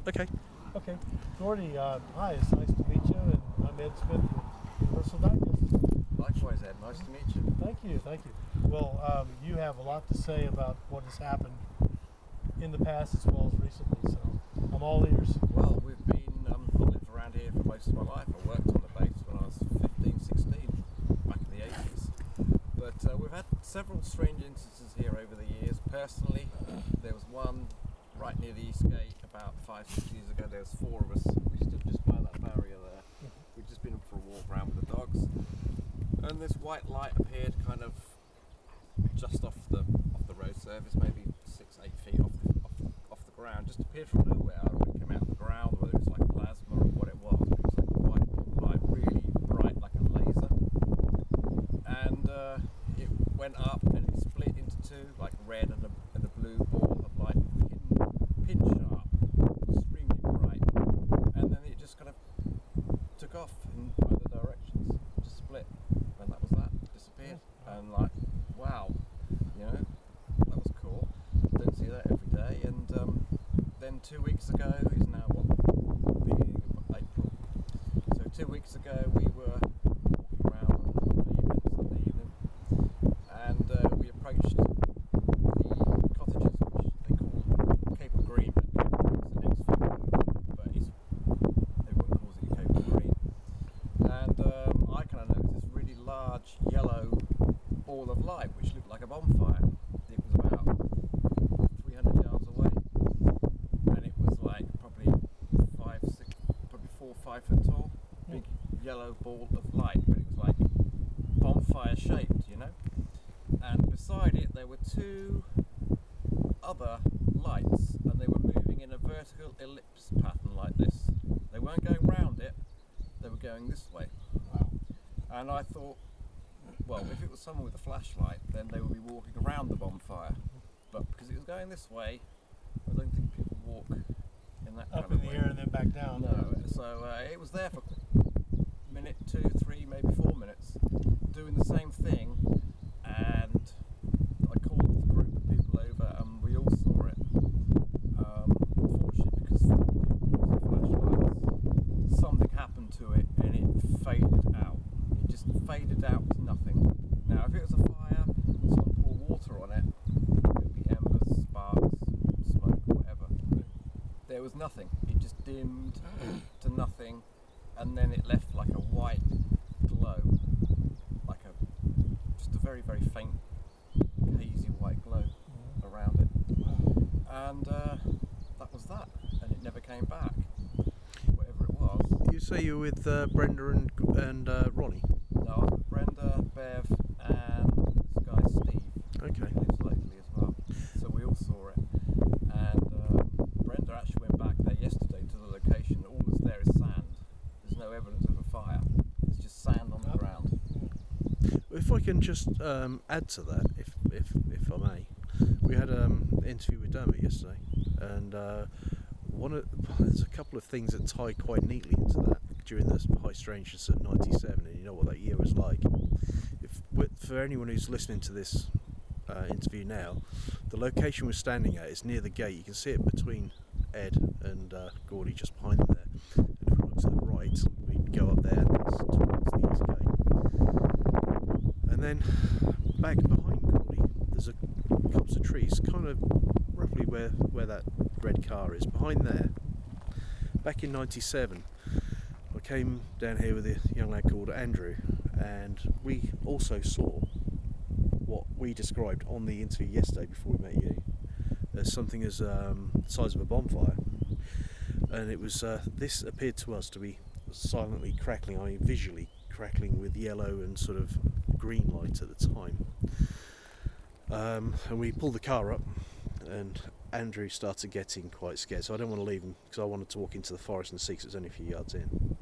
Okay. Okay. Gordy, hi, it's nice to meet you, and I'm Ed Smith with Universal Digest. Likewise, Ed. Nice to meet you. Thank you. Well, you have a lot to say about what has happened in the past as well as recently, so I'm all ears. Well, we've been, I lived around here for most of my life. I worked on the base when I was 15, 16, back in the 80s. But we've had several strange instances here over the years. Personally, there was one right near the East Gate about 5-6 years ago. There was 4 of us. We stood just by that barrier there. We'd just been for a walk around with the dogs, and this white light appeared kind of just off the road surface, maybe 6-8 feet off the ground. Just appeared from nowhere. I don't know if it came out of the ground, whether it was like plasma or what it was. But it was like a white light, really bright, like a laser. And it went up and it split into 2, like red and a blue ball of light, pin sharp, extremely bright. And then it just kind of took off in either directions, just split, and that was that. Disappeared. And like, wow, you know, that was cool. Don't see that every day. And then 2 weeks ago, is now what, beginning of April. So 2 weeks ago we were walking around on Sunday evening, and we approached the cottages, which they call Cape of Green, but Cape of Green is the next few, but everyone calls it Cape of Green. And I kind of noticed this really large yellow ball of light which looked like a bonfire. It was about 300 yards away, and it was like probably 4 or 5 foot tall, big yellow ball of light, but it was like bonfire shaped, you know. And beside it there were 2 other lights, and they were moving in a vertical ellipse pattern like this. They weren't going round it, they were going this way. Wow. And I thought, well, if it was someone with a flashlight, then they would be walking around the bonfire. But because it was going this way, I don't think people walk in that kind Up of in way. the air and then back down. No, so it was there for a minute, 2, 3, maybe 4 minutes, doing the same thing, and I called the group of people over, and we all saw it. Unfortunately, because people using flashlights, something happened to it, and it faded out. It just faded out to nothing. Now, if it was a fire, someone poured water on it, it would be embers, sparks, smoke, whatever. There was nothing. It just dimmed to nothing, and then it left like a white glow, like just a very, very faint, hazy white glow around it. And that was that, and it never came back, whatever it was. You say you were with Brenda and Ronnie? No, I was with Brenda, Bev, and this guy Steve. Okay. He lives locally as well. So we all saw it. And Brenda actually went back there yesterday to the location. All that's there is sand. There's no evidence of a fire. It's just sand on the ground. If I can just add to that, if I may, we had an interview with Dermot yesterday, and there's a couple of things that tie quite neatly into that during the High Strangeness of '97, and you know what that year was like. For anyone who's listening to this interview now, the location we're standing at is near the gate. You can see it between Ed and Gordy, just behind them there. And if we look to the right, we go up there, and that's towards the east gate. And then back behind Gordy, there's a copse of trees, kind of roughly where that red car is. Behind there, back in '97, I came down here with a young lad called Andrew, and we also saw what we described on the interview yesterday before we met you as something as the size of a bonfire. And it was this appeared to us to be silently crackling, I mean visually crackling with yellow and sort of green light at the time. And we pulled the car up, and Andrew started getting quite scared, so I didn't want to leave him because I wanted to walk into the forest and see, because it was only a few yards in.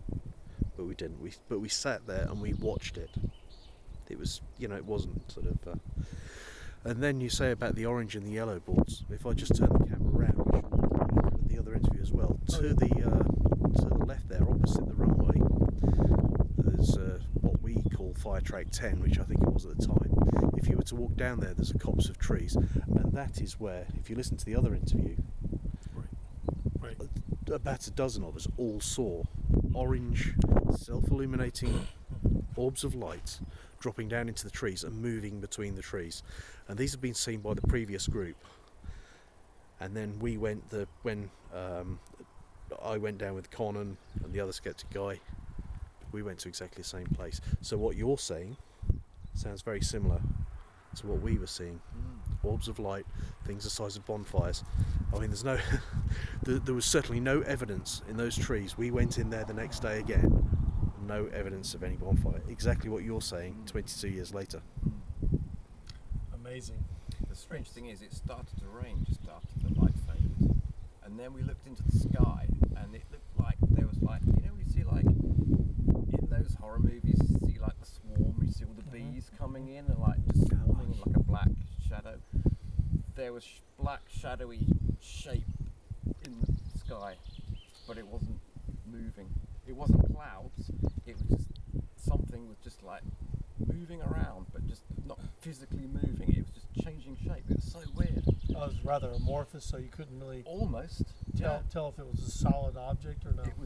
But we didn't. But we sat there and we watched it. It was, it wasn't sort of... And then you say about the orange and the yellow balls. If I just turn the camera around, which we'll do with the other interview as well, to the left there, opposite the runway, there's what we call Fire Track 10, which I think it was at the time. If you were to walk down there, there's a copse of trees, and that is where, if you listen to the other interview, Right. about a dozen of us all saw orange, self-illuminating orbs of light dropping down into the trees and moving between the trees. And these have been seen by the previous group. And then we went, when I went down with Con and the other skeptic guy, we went to exactly the same place. So what you're saying sounds very similar to what we were seeing. Orbs of light, things the size of bonfires. I mean, there's no there was certainly no evidence in those trees. We went in there the next day again, no evidence of any bonfire. Exactly what you're saying 22 years later. Amazing. The strange thing is, it started to rain just after the light faded, and then we looked into the sky, and it looked like there was, like, you know, when you see, like, in those horror movies, you see like the swarm, you see all the bees coming in and like just swarming in like a black shadow. There was black shadowy shape in the sky, but it wasn't moving. It wasn't clouds. It was just something was just like moving around, but just not physically moving. It was just changing shape. It was so weird. It was rather amorphous, so you couldn't really Almost tell if it was a solid object or not. It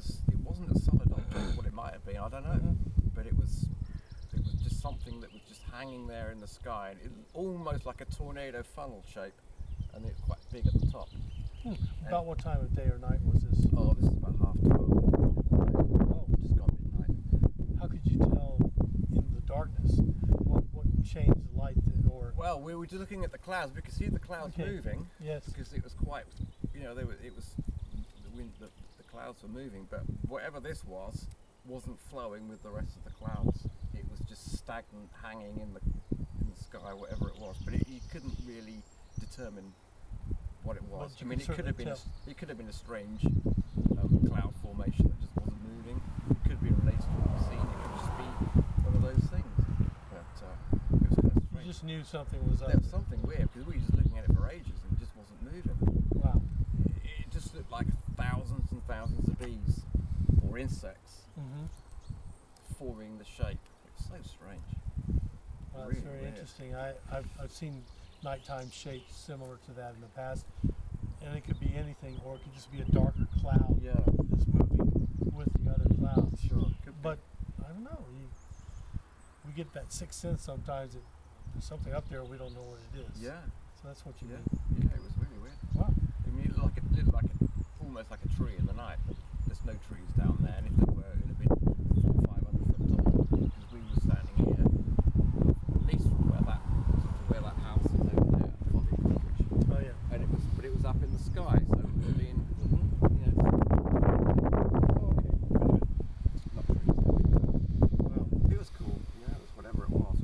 wasn't a solid object. What it might have been, I don't know. But it was just something that was just hanging there in the sky, and it almost like a tornado funnel shape, and it's quite big at the top. About what time of day or night was this? Oh, this is about 12:30. Oh, Just gone midnight. how could you tell in the darkness what changed the light or? Well, we were just looking at the clouds. We could see the clouds moving. Yes. Because it was quite, you know, it was the wind. The clouds were moving, but whatever this was wasn't flowing with the rest of the clouds. It was just stagnant, hanging in the sky, whatever it was. But you couldn't really determine what it was. But I mean, you it could have been certainly it could have been a strange cloud formation that just wasn't moving. It could have been related to what we've seen. It could just be one of those things. But it was kind of You strange. just knew something was up. There was something weird because we were just looking at it for ages and it just wasn't moving. Wow. It just looked like thousands and thousands of bees or insects forming the shape. It's so strange. Well, Really that's very weird. interesting. I've seen nighttime shapes similar to that in the past, and it could be anything, or it could just be a darker cloud Yeah, that's moving with the other clouds. sure. Could be. But I don't know. We get that sixth sense sometimes that there's something up there we don't know what it is. Yeah, So that's what you yeah, mean. yeah. It was really weird. Wow. I mean, it looked like almost like a tree in the night, but there's no trees down there, and if there were, it would have been 400 or 500 foot tall. Because we were standing here, at least from where that house is over there, Woodbridge. Oh yeah. And but it was up in the sky, so it would have been, you know, not trees. Well, it was cool. You know, it was whatever it was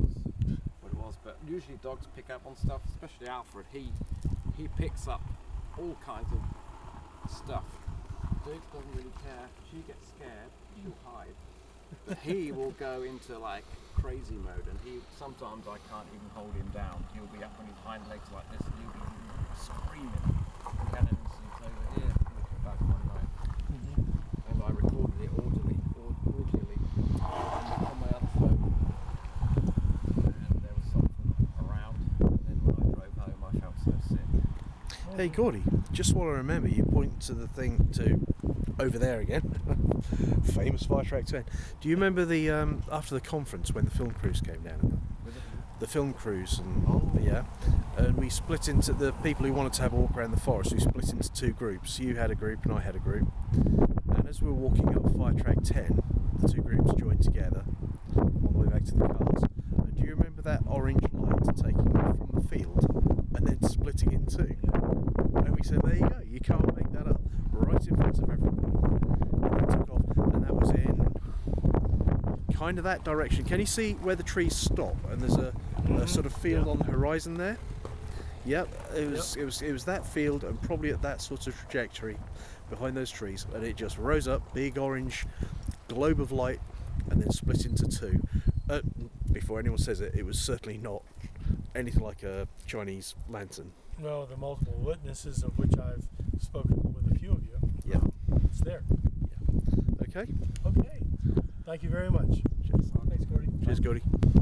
what it was. But usually dogs pick up on stuff, especially Alfred. He picks up all kinds of stuff. Duke doesn't really care. She gets scared, she'll hide. But he will go into like crazy mode, and sometimes I can't even hold him down. He'll be up on his hind legs like this, and he'll be screaming. We had an incident over here looking back one night, and I recorded it audibly on my other phone. And there was something around, and then when I drove home, I felt so sick. Hey Gordy, just while I remember, you point to the thing over there again. Famous fire track 10. Do you remember the after the conference when the film crews came down? The film crews and we split into the people who wanted to have a walk around the forest. We split into two groups. You had a group and I had a group. And as we were walking up fire track 10, the two groups joined together on the way back to the cars. And do you remember that orange light taking off from the field and then splitting in two? And we said, there you go, you can't make that up. Right in front of everybody. And it took off, and that was in kind of that direction. Can you see where the trees stop? And there's a sort of field on the horizon there. Yep, it was that field, and probably at that sort of trajectory behind those trees, and it just rose up, big orange globe of light, and then split into two. Before anyone says it, it was certainly not anything like a Chinese lantern. Well, the multiple witnesses of which I've spoken with a few of you. Yeah. It's there. Yeah. Okay. Okay. Thank you very much. Cheers. Thanks, Gordy. Cheers, Gordy.